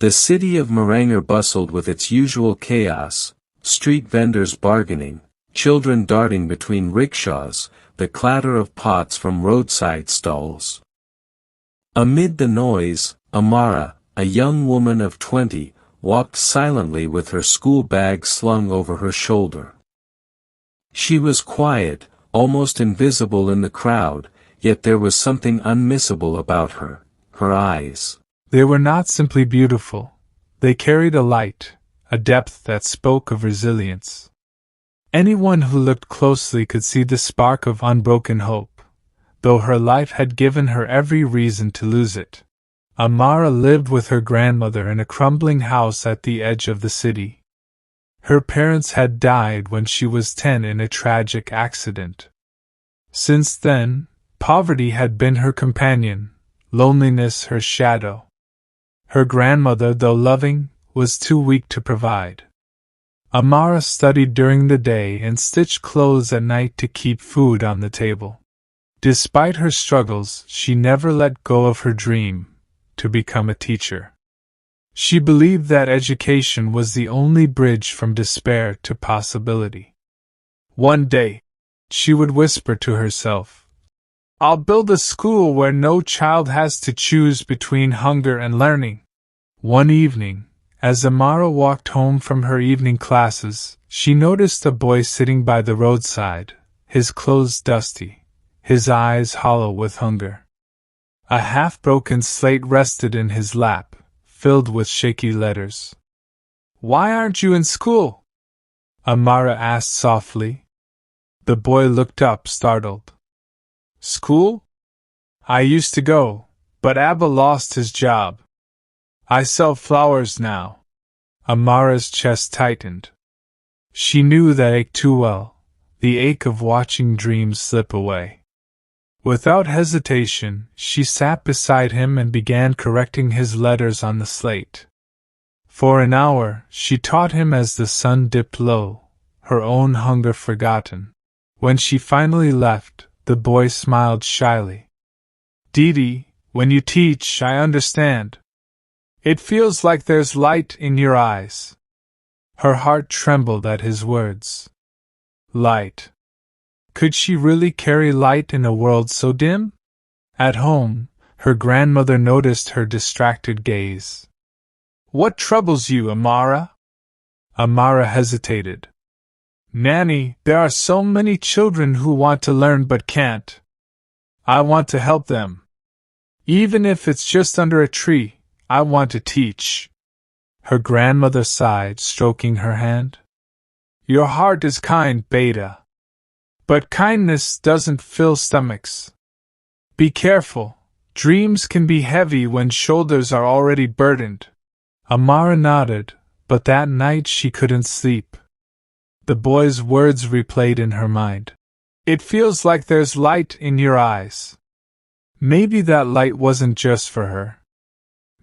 The city of Marangar bustled with its usual chaos, street vendors bargaining, children darting between rickshaws, the clatter of pots from roadside stalls. Amid the noise, Amara, a young woman of 20, walked silently with her school bag slung over her shoulder. She was quiet, almost invisible in the crowd, yet there was something unmissable about her, her eyes. They were not simply beautiful. They carried a light, a depth that spoke of resilience. Anyone who looked closely could see the spark of unbroken hope, though her life had given her every reason to lose it. Amara lived with her grandmother in a crumbling house at the edge of the city. Her parents had died when she was 10 in a tragic accident. Since then, poverty had been her companion, loneliness her shadow. Her grandmother, though loving, was too weak to provide. Amara studied during the day and stitched clothes at night to keep food on the table. Despite her struggles, she never let go of her dream, to become a teacher. She believed that education was the only bridge from despair to possibility. One day, she would whisper to herself, "I'll build a school where no child has to choose between hunger and learning." One evening, as Amara walked home from her evening classes, she noticed a boy sitting by the roadside, his clothes dusty, his eyes hollow with hunger. A half-broken slate rested in his lap, filled with shaky letters. "Why aren't you in school?" Amara asked softly. The boy looked up, startled. "School? I used to go, but Abba lost his job. I sell flowers now." Amara's chest tightened. She knew that ache too well, the ache of watching dreams slip away. Without hesitation, she sat beside him and began correcting his letters on the slate. For an hour, she taught him as the sun dipped low, her own hunger forgotten. When she finally left, the boy smiled shyly. "Didi, when you teach, I understand. It feels like there's light in your eyes." Her heart trembled at his words. Light. Could she really carry light in a world so dim? At home, her grandmother noticed her distracted gaze. "What troubles you, Amara?" Amara hesitated. "Nanny, there are so many children who want to learn but can't. I want to help them. Even if it's just under a tree, I want to teach." Her grandmother sighed, stroking her hand. "Your heart is kind, Beta. But kindness doesn't fill stomachs. Be careful. Dreams can be heavy when shoulders are already burdened." Amara nodded, but that night she couldn't sleep. The boy's words replayed in her mind. "It feels like there's light in your eyes." Maybe that light wasn't just for her.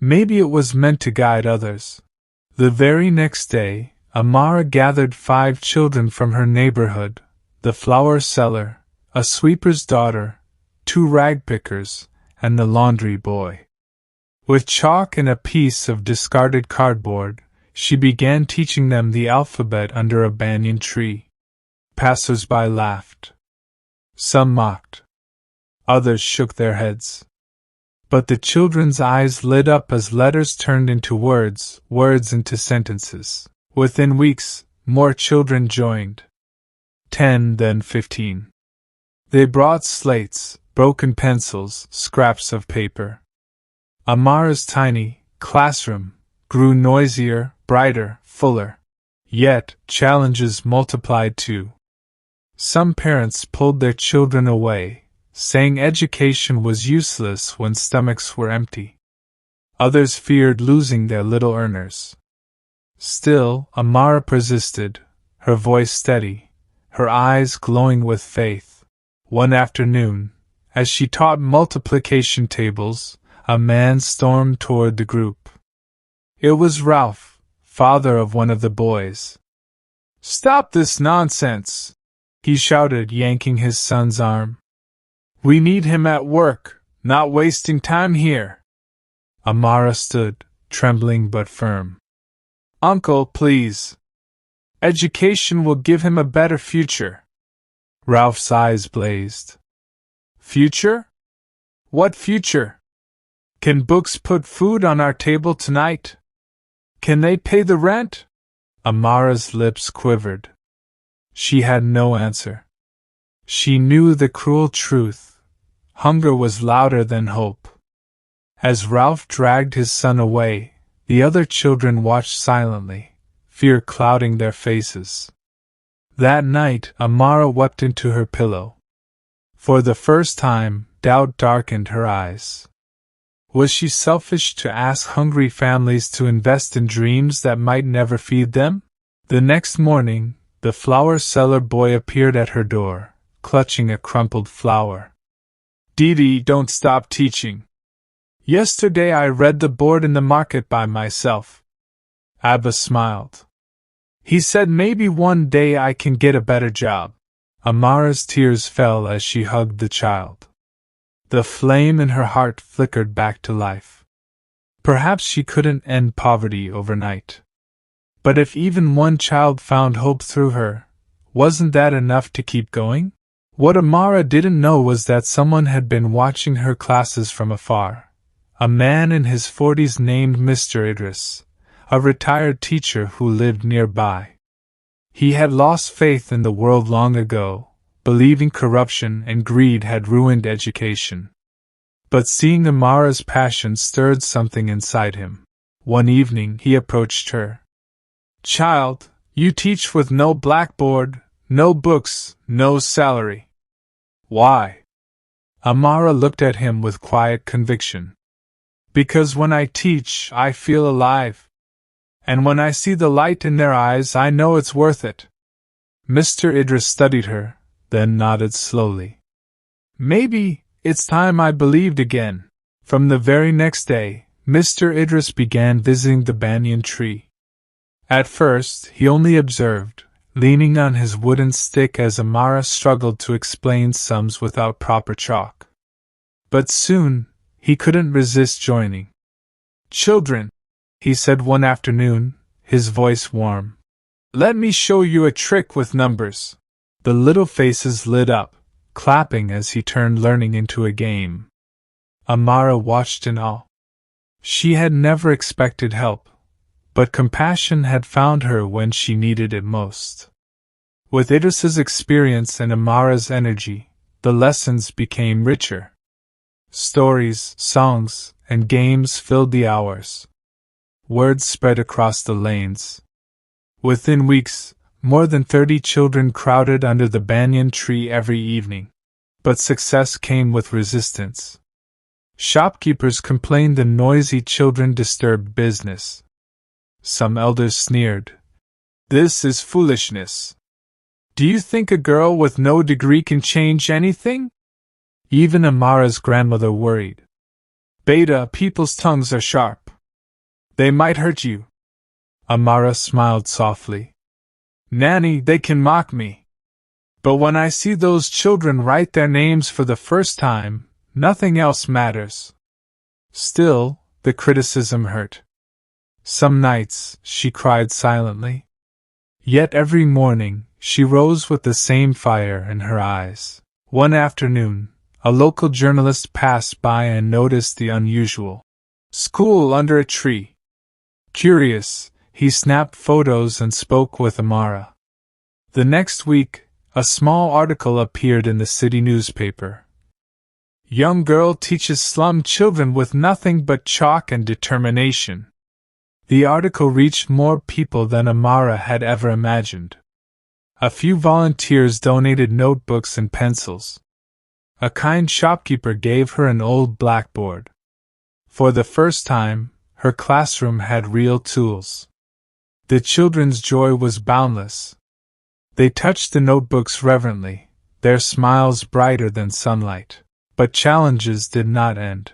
Maybe it was meant to guide others. The very next day, Amara gathered 5 children from her neighborhood, the flower seller, a sweeper's daughter, 2 ragpickers, and the laundry boy. With chalk and a piece of discarded cardboard, she began teaching them the alphabet under a banyan tree. Passers-by laughed. Some mocked. Others shook their heads. But the children's eyes lit up as letters turned into words, words into sentences. Within weeks, more children joined. 10, then 15. They brought slates, broken pencils, scraps of paper. Amara's tiny classroom grew noisier, brighter, fuller. Yet, challenges multiplied too. Some parents pulled their children away, saying education was useless when stomachs were empty. Others feared losing their little earners. Still, Amara persisted, her voice steady, her eyes glowing with faith. One afternoon, as she taught multiplication tables, a man stormed toward the group. It was Ralph, father of one of the boys. "Stop this nonsense!" he shouted, yanking his son's arm. "We need him at work, not wasting time here." Amara stood, trembling but firm. "Uncle, please. Education will give him a better future." Ralph's eyes blazed. "Future? What future? Can books put food on our table tonight? Can they pay the rent?" Amara's lips quivered. She had no answer. She knew the cruel truth. Hunger was louder than hope. As Ralph dragged his son away, the other children watched silently, fear clouding their faces. That night, Amara wept into her pillow. For the first time, doubt darkened her eyes. Was she selfish to ask hungry families to invest in dreams that might never feed them? The next morning, the flower seller boy appeared at her door, clutching a crumpled flower. "Didi, don't stop teaching. Yesterday I read the board in the market by myself." Abba smiled. "He said maybe one day I can get a better job." Amara's tears fell as she hugged the child. The flame in her heart flickered back to life. Perhaps she couldn't end poverty overnight. But if even one child found hope through her, wasn't that enough to keep going? What Amara didn't know was that someone had been watching her classes from afar. A man in his 40s named Mr. Idris, a retired teacher who lived nearby. He had lost faith in the world long ago, believing corruption and greed had ruined education. But seeing Amara's passion stirred something inside him. One evening he approached her. "Child, you teach with no blackboard, no books, no salary. Why?" Amara looked at him with quiet conviction. "Because when I teach, I feel alive. And when I see the light in their eyes, I know it's worth it." Mr. Idris studied her, then nodded slowly. "Maybe it's time I believed again." From the very next day, Mr. Idris began visiting the banyan tree. At first, he only observed, leaning on his wooden stick as Amara struggled to explain sums without proper chalk. But soon, he couldn't resist joining. "Children," he said one afternoon, his voice warm, "let me show you a trick with numbers." The little faces lit up, clapping as he turned learning into a game. Amara watched in awe. She had never expected help, but compassion had found her when she needed it most. With Idris's experience and Amara's energy, the lessons became richer. Stories, songs, and games filled the hours. Word spread across the lanes. Within weeks, more than 30 children crowded under the banyan tree every evening. But success came with resistance. Shopkeepers complained the noisy children disturbed business. Some elders sneered. "This is foolishness. Do you think a girl with no degree can change anything?" Even Amara's grandmother worried. "Beta, people's tongues are sharp. They might hurt you." Amara smiled softly. "Nanny, they can mock me. But when I see those children write their names for the first time, nothing else matters." Still, the criticism hurt. Some nights, she cried silently. Yet every morning, she rose with the same fire in her eyes. One afternoon, a local journalist passed by and noticed the unusual school under a tree. Curious, he snapped photos and spoke with Amara. The next week, a small article appeared in the city newspaper. "Young girl teaches slum children with nothing but chalk and determination." The article reached more people than Amara had ever imagined. A few volunteers donated notebooks and pencils. A kind shopkeeper gave her an old blackboard. For the first time, her classroom had real tools. The children's joy was boundless. They touched the notebooks reverently, their smiles brighter than sunlight. But challenges did not end.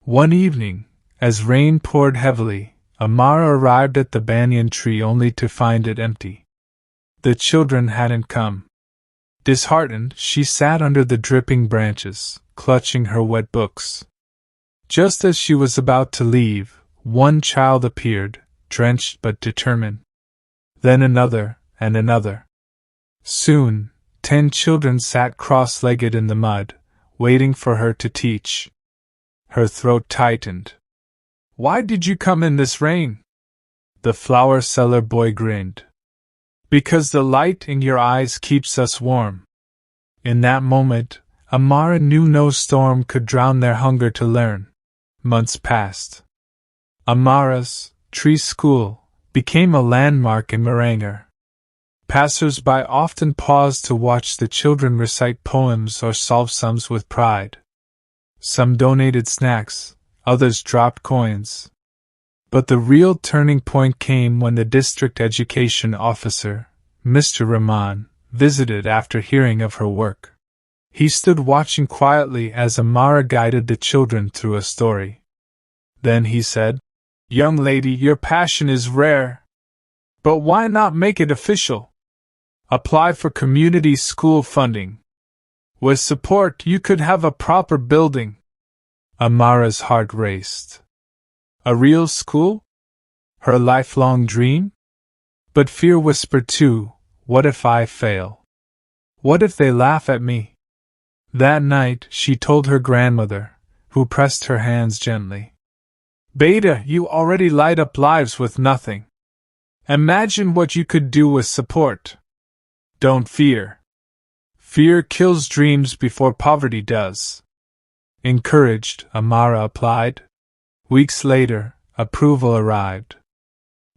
One evening, as rain poured heavily, Amara arrived at the banyan tree only to find it empty. The children hadn't come. Disheartened, she sat under the dripping branches, clutching her wet books. Just as she was about to leave, One child appeared, drenched but determined. Then another, and another. Soon, 10 children sat cross-legged in the mud, waiting for her to teach. Her throat tightened. "Why did you come in this rain?" The flower seller boy grinned. "Because the light in your eyes keeps us warm." In that moment, Amara knew no storm could drown their hunger to learn. Months passed. Amara's tree school became a landmark in Marangar. Passers-by often paused to watch the children recite poems or solve sums with pride. Some donated snacks, others dropped coins. But the real turning point came when the district education officer, Mr. Rahman, visited after hearing of her work. He stood watching quietly as Amara guided the children through a story. Then he said, "Young lady, your passion is rare. But why not make it official? Apply for community school funding. With support, you could have a proper building." Amara's heart raced. A real school? Her lifelong dream? But fear whispered too, what if I fail? What if they laugh at me? That night, she told her grandmother, who pressed her hands gently. "Beta, you already light up lives with nothing. Imagine what you could do with support. Don't fear. Fear kills dreams before poverty does." Encouraged, Amara applied. Weeks later, approval arrived.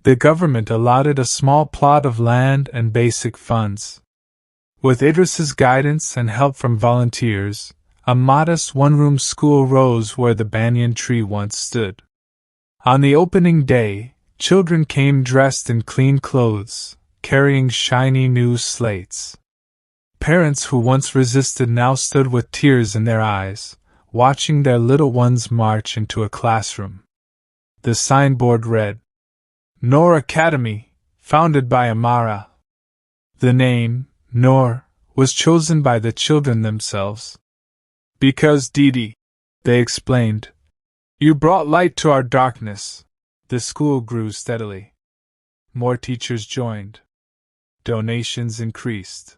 The government allotted a small plot of land and basic funds. With Idris's guidance and help from volunteers, a modest one-room school rose where the banyan tree once stood. On the opening day, children came dressed in clean clothes, carrying shiny new slates. Parents who once resisted now stood with tears in their eyes, watching their little ones march into a classroom. The signboard read, "Noor Academy, founded by Amara." The name, Noor, was chosen by the children themselves. "Because, Didi," they explained, "you brought light to our darkness." The school grew steadily. More teachers joined. Donations increased.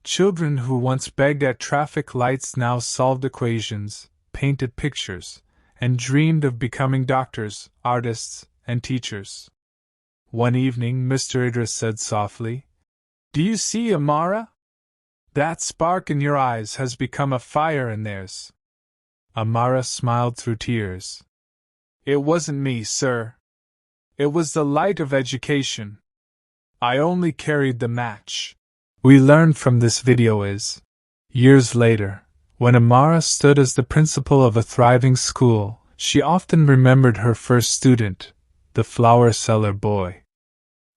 Children who once begged at traffic lights now solved equations, painted pictures, and dreamed of becoming doctors, artists, and teachers. One evening, Mr. Idris said softly, "Do you see, Amara? That spark in your eyes has become a fire in theirs." Amara smiled through tears. "It wasn't me, sir. It was the light of education. I only carried the match." We learned from this video is, years later, when Amara stood as the principal of a thriving school, she often remembered her first student, the flower seller boy.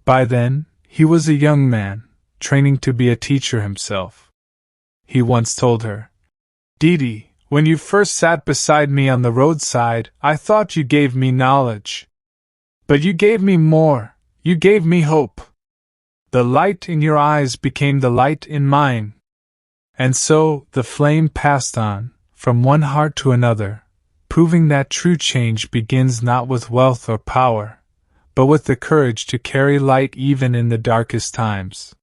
By then, he was a young man, training to be a teacher himself. He once told her, "Didi, when you first sat beside me on the roadside, I thought you gave me knowledge. But you gave me more, you gave me hope. The light in your eyes became the light in mine." And so, the flame passed on, from one heart to another, proving that true change begins not with wealth or power, but with the courage to carry light even in the darkest times.